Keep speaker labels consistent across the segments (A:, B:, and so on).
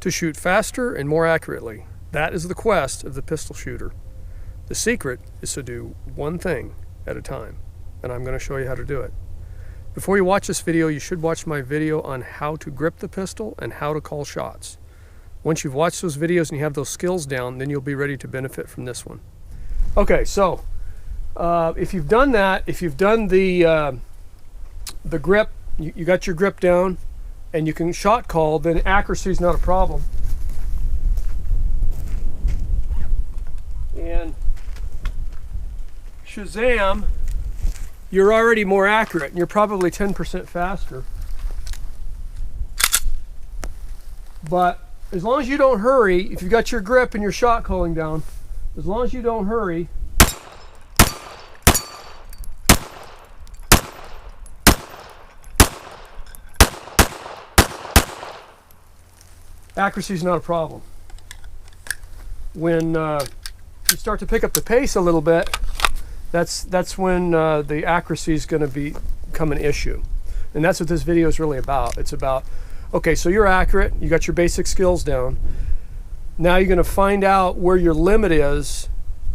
A: to shoot faster and more accurately. That is the quest of the pistol shooter. The secret is to do one thing at a time, and I'm going to show you how to do it. Before you watch this video, you should watch my video on how to grip the pistol and how to call shots. Once you've watched those videos and you have those skills down, then you'll be ready to benefit from this one. Okay, so if you've done that, if you've done the grip, you got your grip down and you can shot call, then accuracy is not a problem. And Shazam, you're already more accurate and you're probably 10% faster. But as long as you don't hurry, if you've got your grip and your shot calling down, as long as you don't hurry, accuracy is not a problem. When you start to pick up the pace a little bit, that's when the accuracy is going to become an issue. And that's what this video is really about. It's about, okay, so you're accurate, you got your basic skills down. Now you're going to find out where your limit is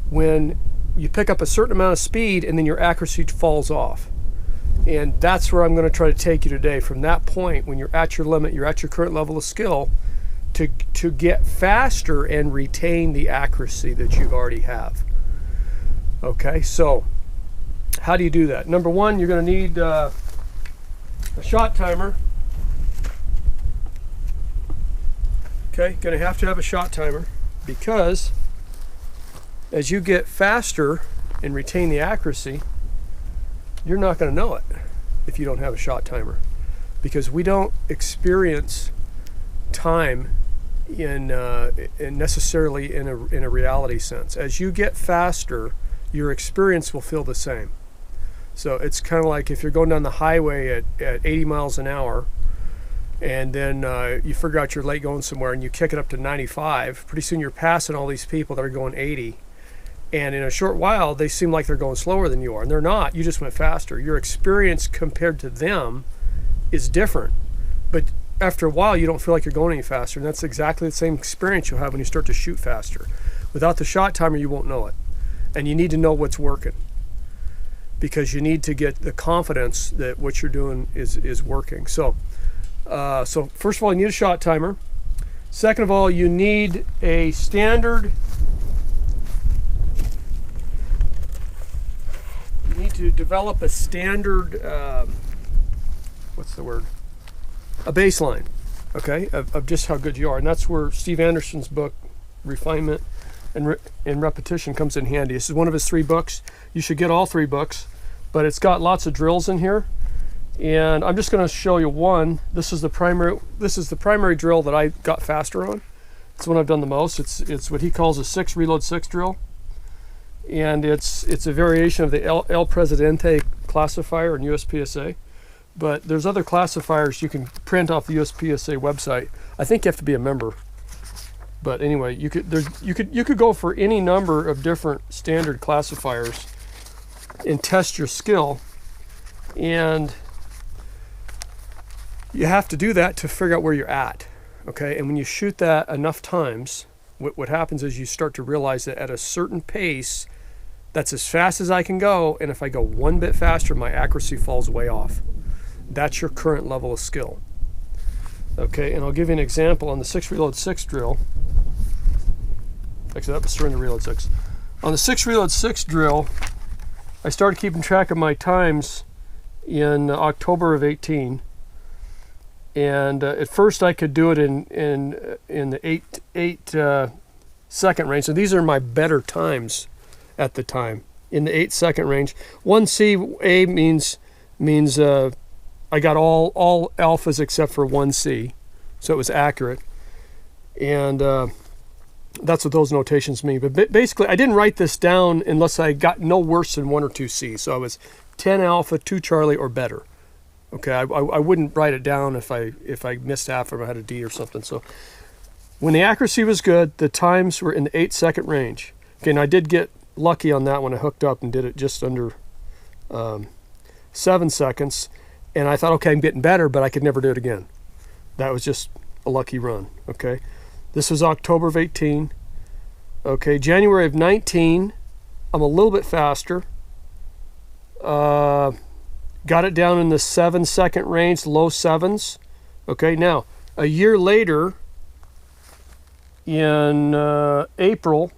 A: when you pick up a certain amount of speed and then your accuracy falls off. And that's where I'm going to try to take you today. From that point, when you're at your limit, you're at your current level of skill, to get faster and retain the accuracy that you already have. Okay, so how do you do that? Number one, you're going to need a shot timer. Okay, going to have a shot timer, because as you get faster and retain the accuracy, you're not going to know it if you don't have a shot timer, because we don't experience time in necessarily in a reality sense. As you get faster, your experience will feel the same. So it's kind of like if you're going down the highway at 80 miles an hour, and then you figure out you're late going somewhere and you kick it up to 95, pretty soon you're passing all these people that are going 80. And in a short while, they seem like they're going slower than you are, and they're not. You just went faster. Your experience compared to them is different. But after a while, you don't feel like you're going any faster, and that's exactly the same experience you'll have when you start to shoot faster. Without the shot timer, you won't know it. And you need to know what's working, because you need to get the confidence that what you're doing is working. So first of all, you need a shot timer. Second of all, you need a standard. You need to develop a standard, what's the word? A baseline, okay, of just how good you are. And that's where Steve Anderson's book, Refinement and Repetition, comes in handy. This is one of his 3 books. You should get all 3 books, but it's got lots of drills in here. And I'm just going to show you one. This is the primary drill that I got faster on. It's the one I've done the most. It's what he calls a 6 reload 6 drill. And it's a variation of the El Presidente classifier in USPSA. But there's other classifiers you can print off the USPSA website. I think you have to be a member. But anyway, you could go for any number of different standard classifiers and test your skill. And you have to do that to figure out where you're at. Okay, and when you shoot that enough times, what happens is you start to realize that at a certain pace, that's as fast as I can go, and if I go one bit faster, my accuracy falls way off. That's your current level of skill. Okay, and I'll give you an example on the 6 reload 6 drill. Actually, that was surrender reload 6. On the 6 reload 6 drill, I started keeping track of my times in October of 18. And at first I could do it in the 8 second range. So these are my better times at the time, in the 8 second range. 1CA means I got all alphas except for 1C, so it was accurate. And that's what those notations mean. But basically, I didn't write this down unless I got no worse than 1 or 2C. So I was 10 alpha, 2 Charlie, or better. Okay, I wouldn't write it down if I missed half or I had a D or something. So when the accuracy was good, the times were in the 8 second range. Okay, and I did get lucky on that when I hooked up and did it just under 7 seconds. And I thought, okay, I'm getting better, but I could never do it again. That was just a lucky run, okay? This was October of 18. Okay, January of 19, I'm a little bit faster. Got it down in the 7-second range, low 7s. Okay, now, a year later, in April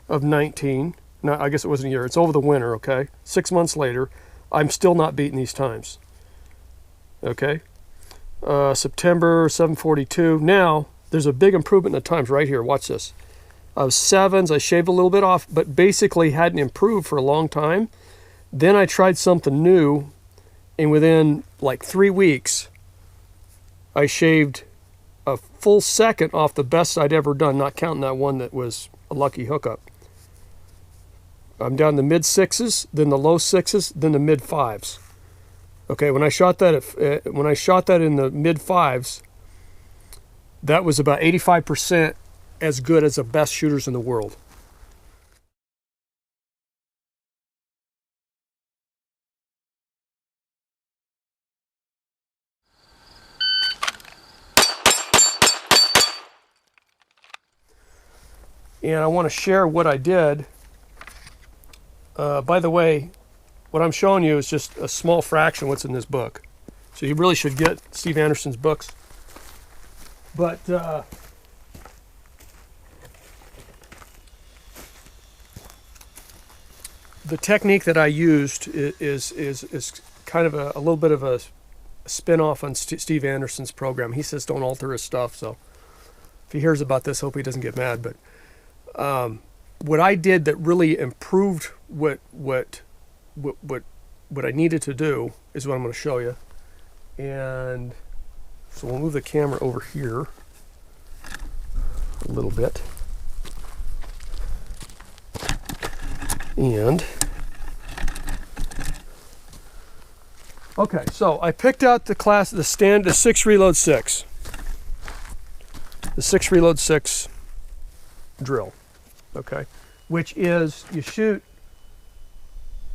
A: of 19, no, I guess it wasn't a year, it's over the winter, okay? 6 months later, I'm still not beating these times. Okay? September 7:42. Now, there's a big improvement in the times right here. Watch this. I was 7s, I shaved a little bit off, but basically hadn't improved for a long time. Then I tried something new, and within like 3 weeks, I shaved a full second off the best I'd ever done, not counting that one that was a lucky hookup. I'm down in the mid 6s, then the low 6s, then the mid 5s. Okay, when I shot that in the mid 5s, that was about 85% as good as the best shooters in the world. And I want to share what I did. By the way, what I'm showing you is just a small fraction of what's in this book. So you really should get Steve Anderson's books. But the technique that I used is kind of a little bit of a spin-off on Steve Anderson's program. He says don't alter his stuff, so if he hears about this, hope he doesn't get mad. But what I did that really improved what I needed to do is what I'm going to show you. And so we'll move the camera over here a little bit. And okay, so I picked out the 6 reload 6. The 6 reload 6 drill. Okay, which is you shoot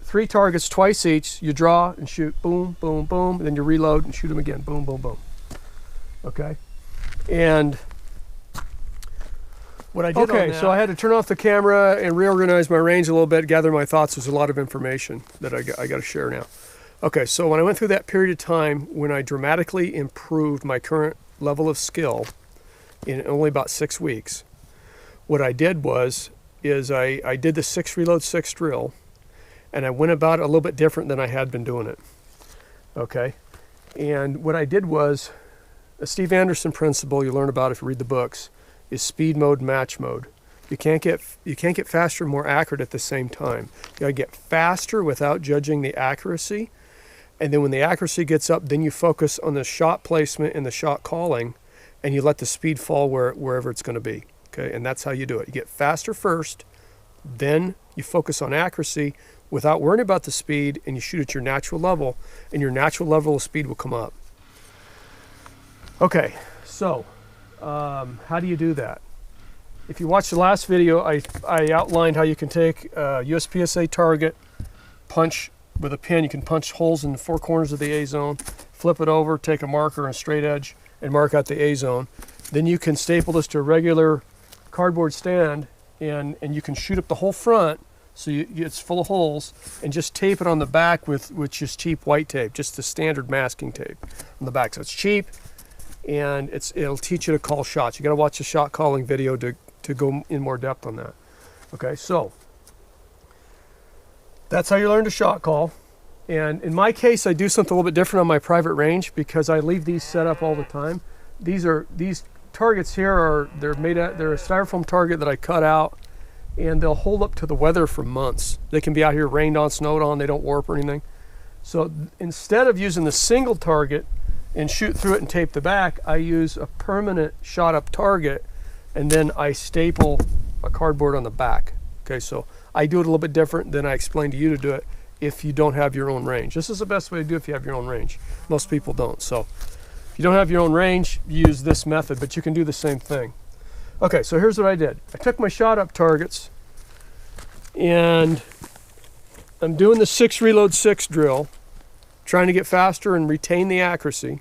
A: 3 targets twice each, you draw and shoot boom, boom, boom, and then you reload and shoot them again, boom, boom, boom. Okay, and what I did so I had to turn off the camera and reorganize my range a little bit, gather my thoughts. There's a lot of information that I got to share now. Okay, so when I went through that period of time when I dramatically improved my current level of skill in only about 6 weeks, what I did I did the 6 reload 6 drill, and I went about it a little bit different than I had been doing it. Okay, and what I did was a Steve Anderson principle you learn about if you read the books is speed mode, match mode. You can't get faster and more accurate at the same time. You gotta get faster without judging the accuracy, and then when the accuracy gets up, then you focus on the shot placement and the shot calling, and you let the speed fall wherever it's going to be. Okay, and that's how you do it. You get faster first, then you focus on accuracy without worrying about the speed, and you shoot at your natural level, and your natural level of speed will come up. Okay, so how do you do that? If you watched the last video, I outlined how you can take a USPSA target, punch with a pin. You can punch holes in the 4 corners of the A zone, flip it over, take a marker and straight edge, and mark out the A zone. Then you can staple this to a regular cardboard stand, and you can shoot up the whole front so it's full of holes, and just tape it on the back with just cheap white tape, just the standard masking tape on the back. So it's cheap, and it'll teach you to call shots. You got to watch the shot calling video to go in more depth on that. Okay, so that's how you learn to shot call. And in my case, I do something a little bit different on my private range because I leave these set up all the time. These targets here they're a styrofoam target that I cut out, and they'll hold up to the weather for months. They can be out here rained on, snowed on, they don't warp or anything. So instead of using the single target and shoot through it and tape the back, I use a permanent shot up target, and then I staple a cardboard on the back. Okay, so I do it a little bit different than I explained to you to do it if you don't have your own range. This is the best way to do it if you have your own range. Most people don't. So if you don't have your own range, use this method, but you can do the same thing. Okay, so here's what I did. I took my shot up targets, and I'm doing the 6 reload 6 drill, trying to get faster and retain the accuracy.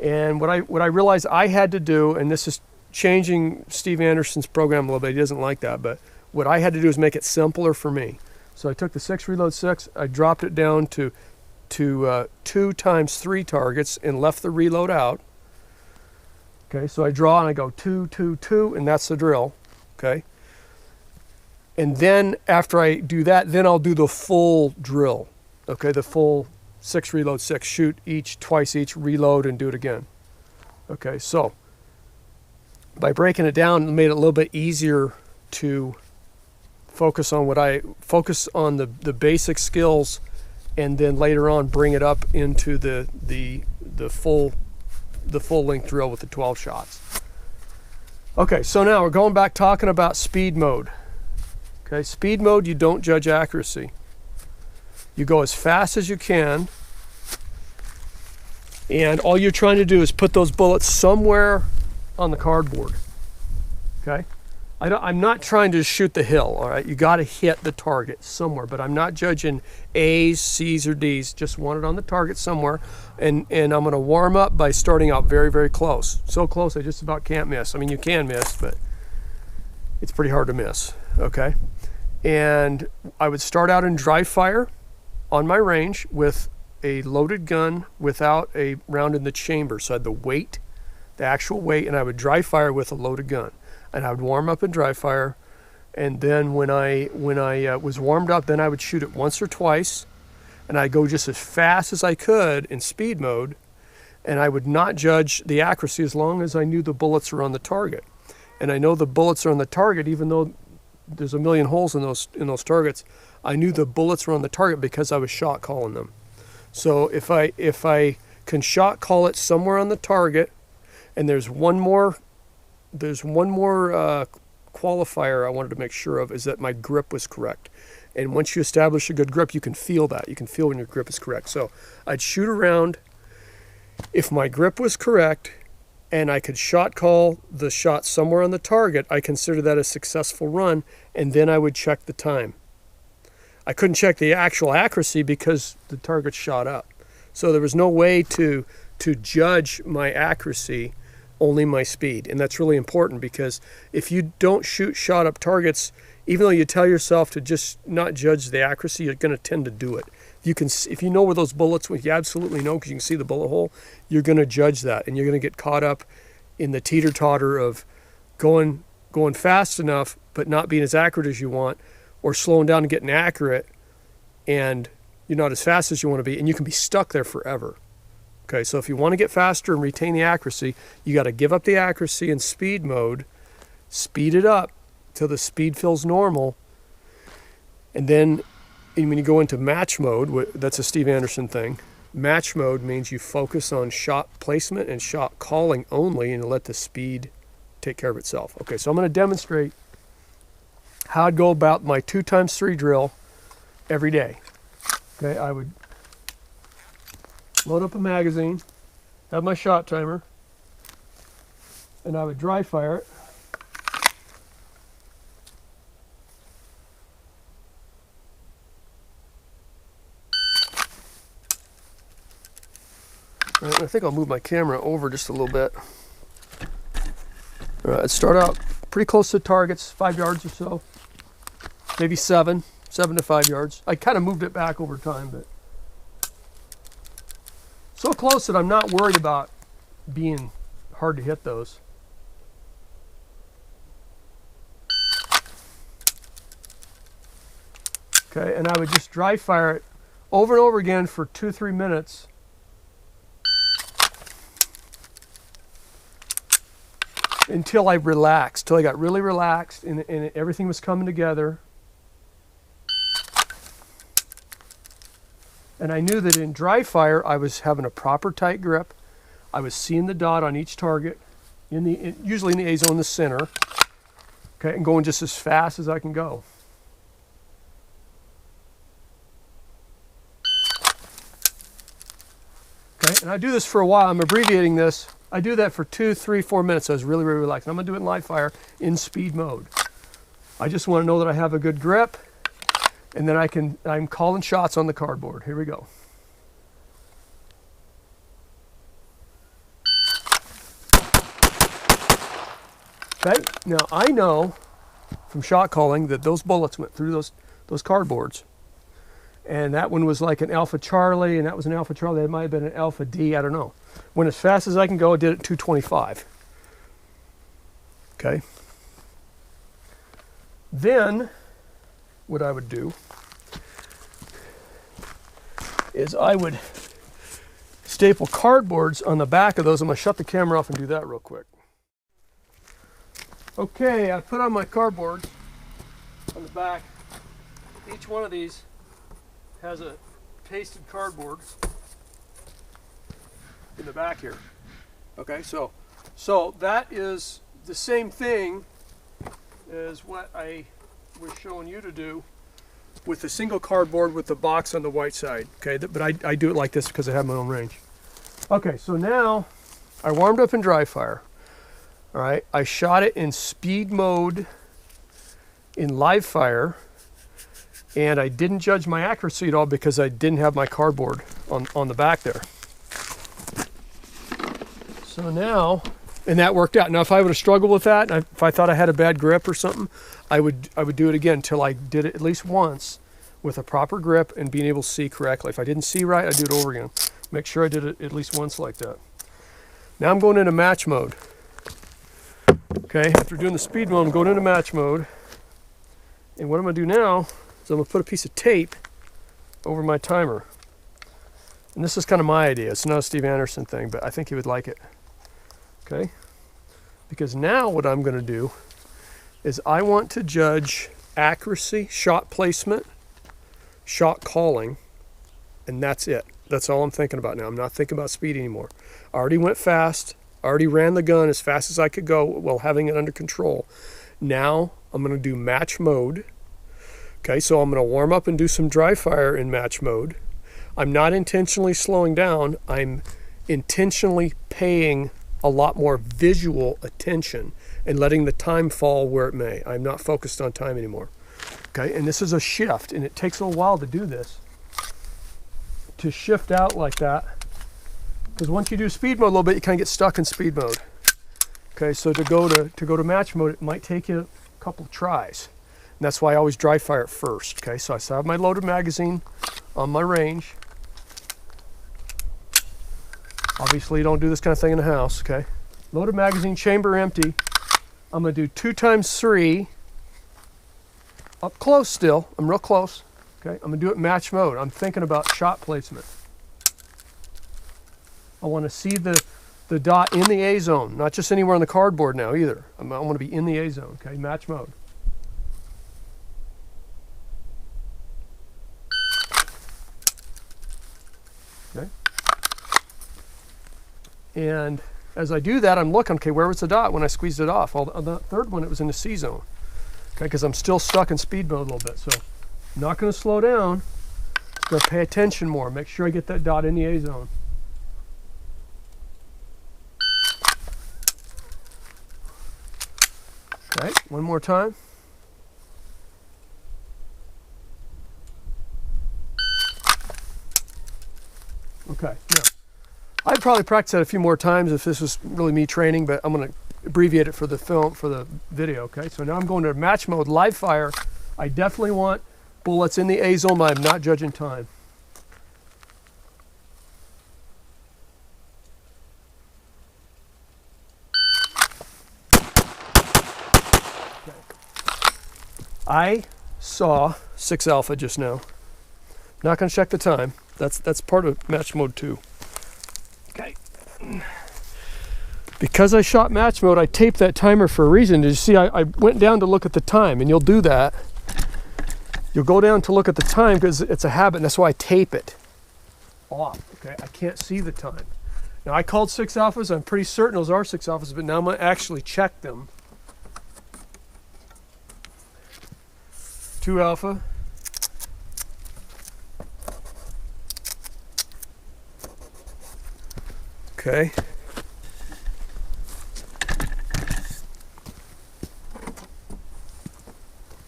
A: And what I realized I had to do, and this is changing Steve Anderson's program a little bit. He doesn't like that, but what I had to do is make it simpler for me. So I took the 6 reload 6, I dropped it down to 2 times 3 targets and left the reload out. Okay, so I draw and I go 2, 2, 2, and that's the drill. Okay. And then after I do that, then I'll do the full drill. Okay, the full 6 reload 6, shoot twice each, reload and do it again. Okay, so by breaking it down, it made it a little bit easier to focus on the basic skills, and then later on bring it up into the full length drill with the 12 shots. Okay, so now we're going back talking about speed mode. Okay, speed mode, you don't judge accuracy. You go as fast as you can, and all you're trying to do is put those bullets somewhere on the cardboard. Okay, I'm not trying to shoot the hill. All right, you got to hit the target somewhere, but I'm not judging A's, C's, or D's. Just want it on the target somewhere, and I'm going to warm up by starting out very, very close. So close I just about can't miss. I mean, you can miss, but it's pretty hard to miss. Okay, and I would start out in dry fire on my range with a loaded gun without a round in the chamber. So I had the weight, the actual weight, and I would dry fire with a loaded gun. And I would warm up in dry fire, and then when I was warmed up, then I would shoot it once or twice, and I'd go just as fast as I could in speed mode, and I would not judge the accuracy as long as I knew the bullets were on the target. And I know the bullets are on the target, even though there's a million holes in those targets. I knew the bullets were on the target because I was shot calling them. So if I can shot call it somewhere on the target, and there's one more qualifier I wanted to make sure of, is that my grip was correct. And once you establish a good grip, you can feel that. You can feel when your grip is correct. So I'd shoot around. If my grip was correct and I could shot call the shot somewhere on the target, I consider that a successful run, and then I would check the time. I couldn't check the actual accuracy because the target shot up. So there was no way to judge my accuracy, only my speed. And that's really important, because if you don't shoot shot up targets, even though you tell yourself to just not judge the accuracy, you're going to tend to do it. If you know where those bullets went, you absolutely know because you can see the bullet hole, you're going to judge that, and you're going to get caught up in the teeter-totter of going fast enough but not being as accurate as you want, or slowing down and getting accurate and you're not as fast as you want to be, and you can be stuck there forever. Okay, so if you want to get faster and retain the accuracy, you got to give up the accuracy in speed mode, speed it up till the speed feels normal, and then when you go into match mode, that's a Steve Anderson thing. Match mode means you focus on shot placement and shot calling only, and let the speed take care of itself. Okay, so I'm going to demonstrate how I'd go about my 2x3 drill every day. Okay, I would load up a magazine, have my shot timer, and I would dry fire it. All right, I think I'll move my camera over just a little bit. All right, I'd start out pretty close to targets, 5 yards or so, maybe 7 to 5 yards. I kind of moved it back over time, but so close that I'm not worried about being hard to hit those. Okay, and I would just dry fire it over and over again for 2-3 minutes. Until I relaxed, till I got really relaxed and everything was coming together. And I knew that in dry fire, I was having a proper tight grip. I was seeing the dot on each target, usually in the A zone, the center. Okay, and going just as fast as I can go. Okay, and I do this for a while. I'm abbreviating this. I do that for 2, 3, 4 minutes. So I was really, really relaxed. I'm going to do it in live fire in speed mode. I just want to know that I have a good grip, and then I'm calling shots on the cardboard. Here we go. Okay, now I know from shot calling that those bullets went through those cardboards. And that one was like an Alpha Charlie, and that was an Alpha Charlie. That might have been an Alpha D, I don't know. Went as fast as I can go, I did it at 225. Okay. Then, what I would do is I would staple cardboards on the back of those. I'm going to shut the camera off and do that real quick. Okay, I put on my cardboard on the back. Each one of these has a pasted cardboard in the back here. Okay, so that is the same thing as what I was showing you to do with the single cardboard with the box on the white side. Okay, but I do it like this because I have my own range. Okay, so now I warmed up in dry fire. All right, I shot it in speed mode in live fire, and I didn't judge my accuracy at all because I didn't have my cardboard on the back there. So now, and that worked out. Now if I would have struggled with that, and if I thought I had a bad grip or something, I would do it again until I did it at least once with a proper grip and being able to see correctly. If I didn't see right, I'd do it over again. Make sure I did it at least once like that. Now I'm going into match mode. Okay, after doing the speed mode, I'm going into match mode. And what I'm going to do now is I'm going to put a piece of tape over my timer. And this is kind of my idea. It's not a Steve Anderson thing, but I think he would like it. Okay? Because now what I'm going to do is I want to judge accuracy, shot placement, shot calling, and that's it. That's all I'm thinking about now. I'm not thinking about speed anymore. I already went fast. I already ran the gun as fast as I could go while having it under control. Now I'm going to do match mode. Okay, so I'm going to warm up and do some dry fire in match mode. I'm not intentionally slowing down. I'm intentionally paying a lot more visual attention and letting the time fall where it may. I'm not focused on time anymore. Okay, and this is a shift, and it takes a little while to do this, to shift out like that. Because once you do speed mode a little bit, you kind of get stuck in speed mode. Okay, so to go to match mode, it might take you a couple of tries. And that's why I always dry fire it first. Okay, so I still have my loaded magazine on my range. Obviously, you don't do this kind of thing in the house. Okay, loaded magazine, chamber empty. I'm going to do 2 times 3. Up close still. I'm real close. Okay, I'm going to do it in match mode. I'm thinking about shot placement. I want to see the dot in the A zone, not just anywhere on the cardboard now either. I want to be in the A zone. Okay, match mode. Okay. And as I do that, I'm looking, okay, where was the dot when I squeezed it off? Well, on the third one, it was in the C zone. Okay, because I'm still stuck in speed mode a little bit. So I'm not going to slow down. I'm going to pay attention more. Make sure I get that dot in the A zone. Okay, one more time. Okay, now I'd probably practice that a few more times if this was really me training, but I'm going to abbreviate it for the film, for the video. Okay, so now I'm going to match mode, live fire. I definitely want bullets in the A zone, but I'm not judging time. I saw 6 alpha just now. Not going to check the time. That's part of match mode 2. Okay. Because I shot match mode, I taped that timer for a reason. Did you see? I went down to look at the time, and you'll do that. You'll go down to look at the time because it's a habit, and that's why I tape it off. Okay, I can't see the time. Now I called 6 alphas. I'm pretty certain those are 6 alphas, but now I'm going to actually check them. 2 alpha. Okay.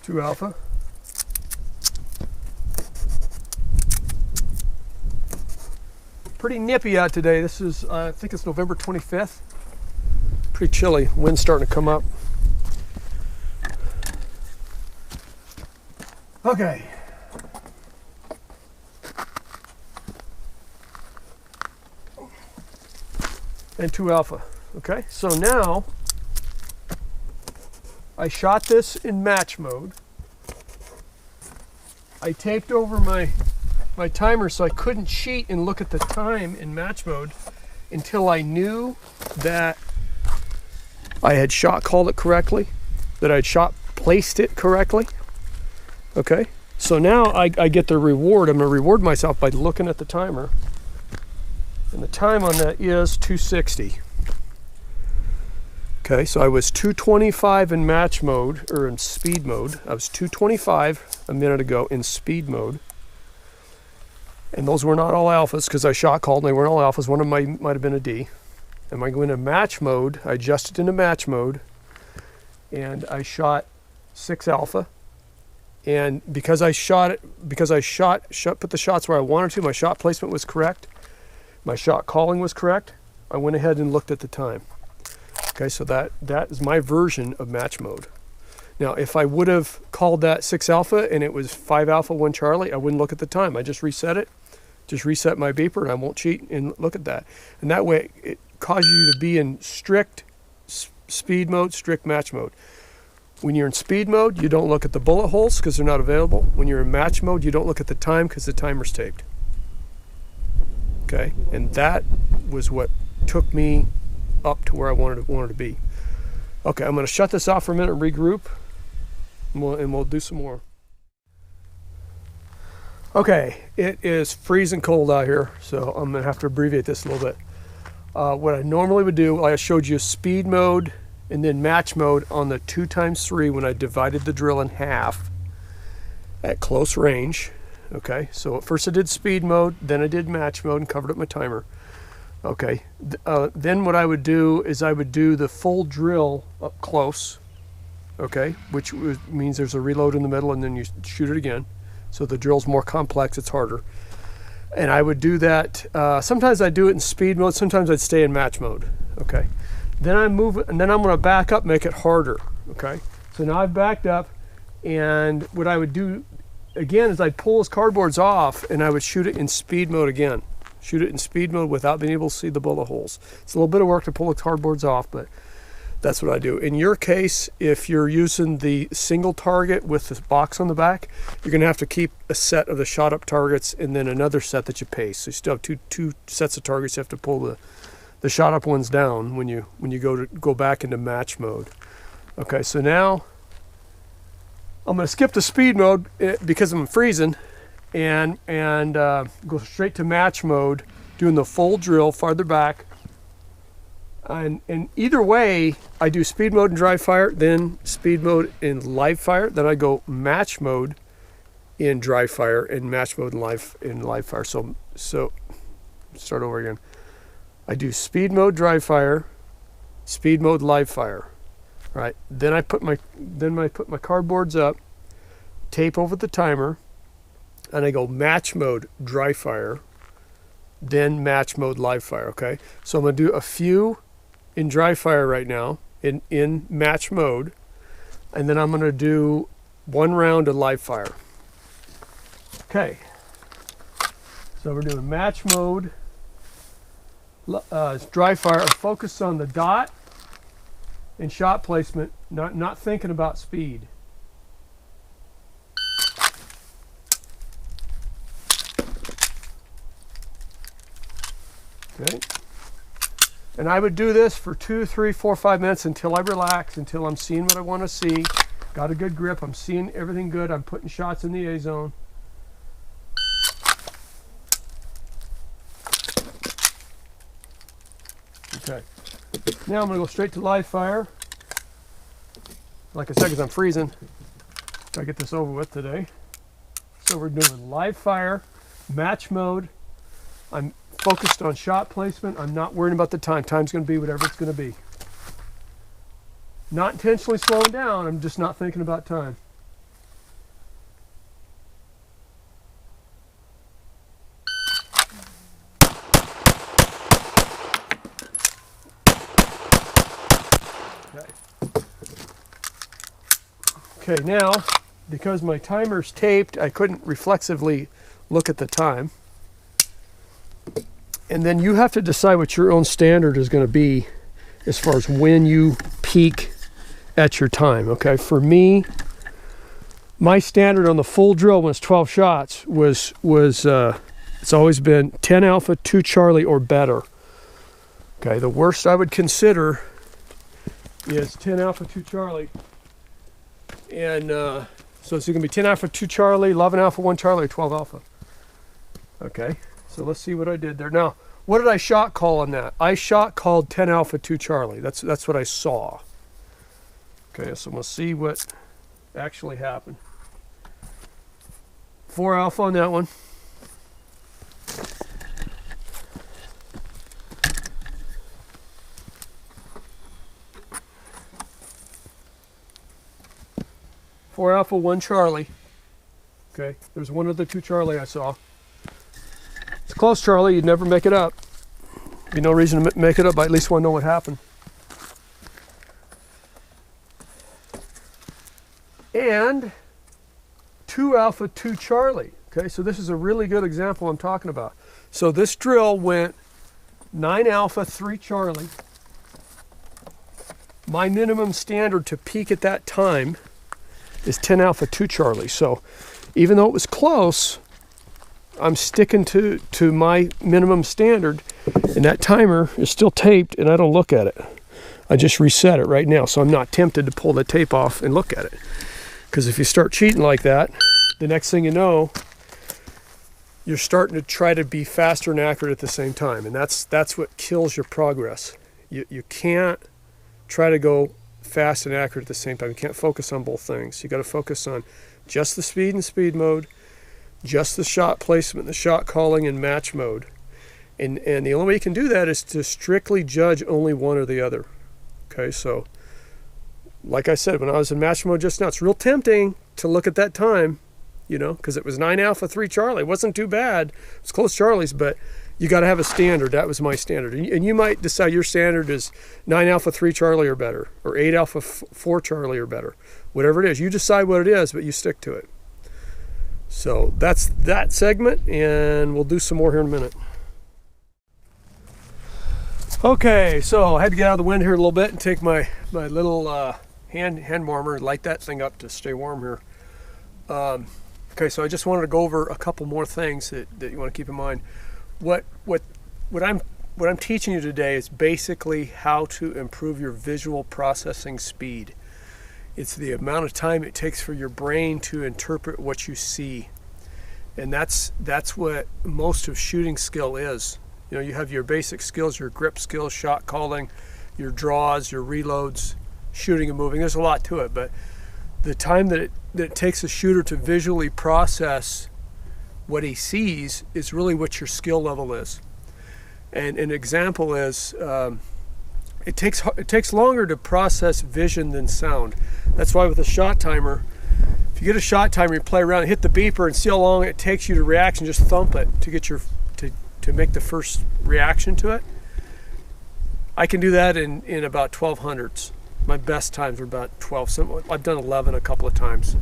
A: Two alpha. Pretty nippy out today. This is, I think it's November 25th. Pretty chilly. Wind's starting to come up. Okay. And 2 alpha. Okay, so now I shot this in match mode. I taped over my timer so I couldn't cheat and look at the time in match mode until I knew that I had shot called it correctly, that I had shot placed it correctly. Okay, so now I get the reward. I'm going to reward myself by looking at the timer. And the time on that is 260. Okay, so I was 225 in match mode, or in speed mode. I was 225 a minute ago in speed mode. And those were not all alphas because I shot called and they weren't all alphas. One of them might have been a D. And I go into match mode. I adjusted into match mode. And I shot 6 alpha. And because I shot it, put the shots where I wanted to, my shot placement was correct. My shot calling was correct. I went ahead and looked at the time. Okay, so that is my version of match mode. Now, if I would have called that 6 alpha and it was 5 alpha, 1 Charlie, I wouldn't look at the time. I just reset it, just reset my beeper, and I won't cheat and look at that. And that way, it causes you to be in strict speed mode, strict match mode. When you're in speed mode, you don't look at the bullet holes because they're not available. When you're in match mode, you don't look at the time because the timer's taped. Okay, and that was what took me up to where I wanted to be. Okay, I'm going to shut this off for a minute and regroup, and we'll do some more. Okay, it is freezing cold out here, so I'm going to have to abbreviate this a little bit. What I normally would do, I showed you speed mode and then match mode on the 2x3 when I divided the drill in half at close range. Okay, so at first I did speed mode, then I did match mode and covered up my timer. Okay, then what I would do is I would do the full drill up close, okay, which means there's a reload in the middle and then you shoot it again. So the drill's more complex, it's harder. And I would do that, sometimes I'd do it in speed mode, sometimes I'd stay in match mode, okay. Then I move it, and then I'm gonna back up, make it harder, okay. So now I've backed up, and what I would do again is I'd pull those cardboards off and I would shoot it in speed mode again. Shoot it in speed mode without being able to see the bullet holes. It's a little bit of work to pull the cardboards off, but that's what I do. In your case, if you're using the single target with the box on the back, you're gonna have to keep a set of the shot up targets and then another set that you pace. So you still have two sets of targets. You have to pull the shot up ones down when you go back into match mode. Okay, so now I'm going to skip the speed mode because I'm freezing and go straight to match mode, doing the full drill farther back. And either way, I do speed mode and dry fire, then speed mode in live fire, then I go match mode in dry fire and match mode in live fire. So start over again. I do speed mode dry fire, speed mode live fire. Right, then I put my cardboards up, tape over the timer, and I go match mode dry fire, then match mode live fire. Okay, so I'm gonna do a few in dry fire right now in match mode, and then I'm gonna do 1 round of live fire. Okay, so we're doing match mode dry fire. I'm focused on the dot and shot placement, not thinking about speed. Okay. And I would do this for 2, 3, 4, 5 minutes until I relax, until I'm seeing what I want to see. Got a good grip, I'm seeing everything good, I'm putting shots in the A zone. Okay. Now I'm going to go straight to live fire. Like I said, because I'm freezing. Gotta get this over with today. So we're doing live fire, match mode. I'm focused on shot placement. I'm not worrying about the time. Time's going to be whatever it's going to be. Not intentionally slowing down. I'm just not thinking about time. Okay, now because my timer's taped, I couldn't reflexively look at the time. And then you have to decide what your own standard is going to be as far as when you peak at your time. Okay, for me, my standard on the full drill when it's 12 shots was it's always been 10 alpha, 2 Charlie or better. Okay, the worst I would consider is 10 alpha, 2 Charlie. And so it's going to be 10 alpha, 2 Charlie, 11 alpha, 1 Charlie, 12 alpha. Okay, so let's see what I did there. Now, what did I shot call on that? I shot called 10 alpha, 2 Charlie. That's what I saw. Okay, so we'll see what actually happened. 4 alpha on that one. Four alpha, 1 Charlie. Okay, there's one of the 2 Charlie I saw. It's close, Charlie. You'd never make it up. Be no reason to make it up. I at least want to know what happened. And 2 alpha, 2 Charlie. Okay, so this is a really good example I'm talking about. So this drill went 9 alpha, 3 Charlie. My minimum standard to peak at that time is 10 alpha, 2 Charlie. So even though it was close, I'm sticking to my minimum standard, and that timer is still taped and I don't look at it. I just reset it right now, so I'm not tempted to pull the tape off and look at it. Because if you start cheating like that, the next thing you know, you're starting to try to be faster and accurate at the same time, and that's what kills your progress. You can't try to go fast and accurate at the same time. You can't focus on both things. You got to focus on just the speed and speed mode, just the shot placement, the shot calling and match mode. And the only way you can do that is to strictly judge only one or the other. Okay, so like I said, when I was in match mode just now, it's real tempting to look at that time, you know, because it was 9 alpha, 3 Charlie. It wasn't too bad. It was close Charlies, but you got to have a standard. That was my standard. And you might decide your standard is 9 alpha, 3 Charlie or better, or 8 alpha, 4 Charlie or better. Whatever it is, you decide what it is, but you stick to it. So that's that segment, and we'll do some more here in a minute. Okay, so I had to get out of the wind here a little bit and take my little hand warmer and light that thing up to stay warm here. Okay, so I just wanted to go over a couple more things that you want to keep in mind. What I'm teaching you today is basically how to improve your visual processing speed. It's the amount of time it takes for your brain to interpret what you see. And that's what most of shooting skill is. You know, you have your basic skills, your grip skills, shot calling, your draws, your reloads, shooting and moving. There's a lot to it, but the time that it takes a shooter to visually process what he sees is really what your skill level is. And an example is it takes longer to process vision than sound. That's why with a shot timer, if you get a shot timer, you play around, hit the beeper, and see how long it takes you to react, and just thump it to get to make the first reaction to it. I can do that in about 1200s. My best times are about 12. I've done 11 a couple of times.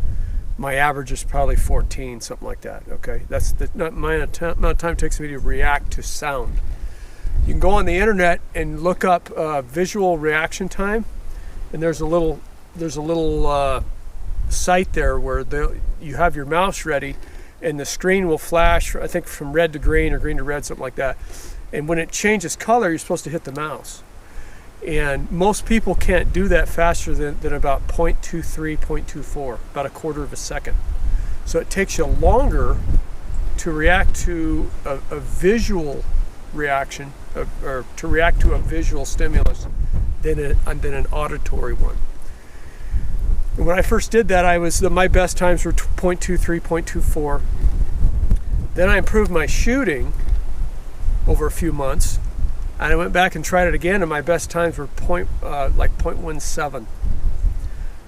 A: My average is probably 14, something like that. Okay, that's the amount of time it takes me to react to sound. You can go on the internet and look up visual reaction time, and there's a little site there where you have your mouse ready, and the screen will flash, I think, from red to green or green to red, something like that. And when it changes color, you're supposed to hit the mouse. And most people can't do that faster than about 0.23, 0.24, about a quarter of a second. So it takes you longer to react to a visual reaction, or to react to a visual stimulus than an auditory one. And when I first did that, my best times were 0.23, 0.24. Then I improved my shooting over a few months, and I went back and tried it again, and my best times were like 0.17.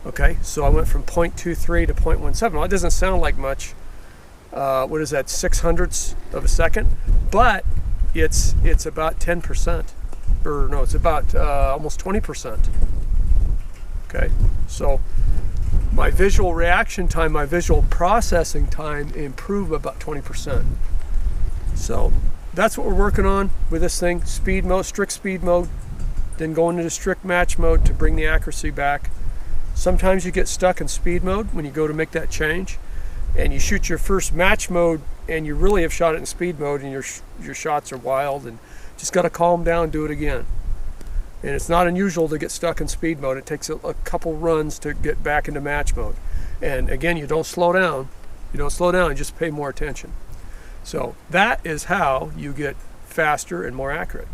A: Okay, so I went from 0.23 to 0.17. Well, it doesn't sound like much. What is that, 600ths of a second? But it's about 10%, or no, it's about almost 20%. Okay, so my visual reaction time, my visual processing time improved about 20%. So that's what we're working on with this thing. Speed mode, strict speed mode, then going into strict match mode to bring the accuracy back. Sometimes you get stuck in speed mode when you go to make that change, and you shoot your first match mode and you really have shot it in speed mode and your shots are wild, and just got to calm down and do it again. And it's not unusual to get stuck in speed mode. It takes a couple runs to get back into match mode. And again, you don't slow down. You don't slow down, you just pay more attention. So that is how you get faster and more accurate.